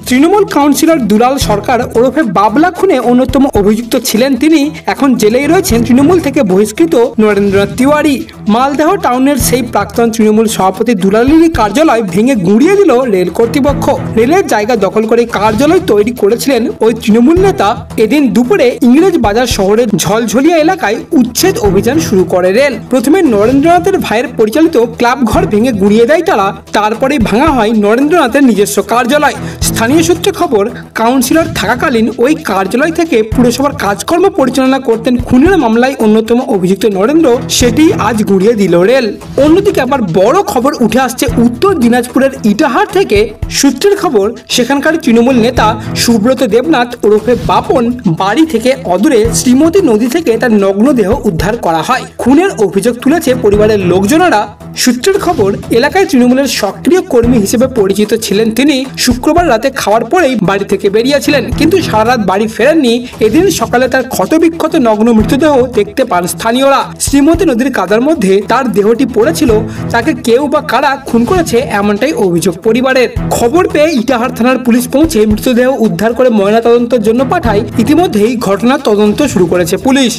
Trinamool councillor দুলাল সরকার ওরফে বাবলা খুনে অন্যতম অভিযুক্ত ছিলেন তিনি। এখন জেলেই রয়েছেন তৃণমূল থেকে বহিষ্কৃত নরেন্দ্রনাথ তিওয়ারি। মালদহ টাউনের সেই প্রাক্তন তৃণমূল সভাপতি দুলালেরই কার্যালয় ভেঙে গুঁড়িয়ে দিল রেল কর্তৃপক্ষ। রেলের জায়গা দখল করে কার্যালয় তৈরি করেছিলেন ওই তৃণমূল নেতা। এদিন দুপুরে ইংরেজ বাজার শহরের ঝলঝলিয়া এলাকায় উচ্ছেদ অভিযান শুরু করে রেল। প্রথমে নরেন্দ্রনাথের ভাইয়ের পরিচালিত ক্লাব ঘর ভেঙে গুঁড়িয়ে দেয় তারা। তারপরেই ভাঙা হয় নরেন্দ্রনাথের নিজস্ব কার্যালয়। স্থানীয় সূত্রে খবর, কাউন্সিলর থাকাকালীন ওই কার্যালয় থেকে পুরসভার কাজকর্ম পরিচালনা করতেন খুনের মামলায় অন্যতম অভিযুক্ত নরেন্দ্র। সেটি আজ গুঁড়িয়ে দিল রেল। অন্যদিকে আবার বড় খবর উঠে আসছে উত্তর দিনাজপুরের ইটাহার থেকে। সূত্রের খবর, সেখানকার তৃণমূল নেতা সুব্রত দেবনাথ ওরফে বাপন বাড়ি থেকে অদূরে শ্রীমতী নদী থেকে তার নগ্ন দেহ উদ্ধার করা হয়। খুনের অভিযোগ তুলেছে পরিবারের লোকজনেরা। সূত্রের খবর, এলাকায় তৃণমূলের সক্রিয় কর্মী হিসেবে পরিচিত ছিলেন তিনি। শুক্রবার রাতে খাওয়ার পরেই বাড়ি থেকে বেরিয়েছিলেন, কিন্তু সারা রাত বাড়ি ফেরেননি। এদিন সকালে তার ক্ষতবিক্ষত নগ্ন মৃতদেহ দেখতে পান স্থানীয়রা। শ্রীমতী নদীর কাদার মধ্যে তার দেহটি পড়েছিল। তাকে কেউ বা কারা খুন করেছে এমনটাই অভিযোগ পরিবারের। খবর পেয়ে ইটাহার থানার পুলিশ পৌঁছে মৃতদেহ উদ্ধার করে ময়নাতদন্তের জন্য পাঠায়। ইতিমধ্যেই ঘটনার তদন্ত শুরু করেছে পুলিশ।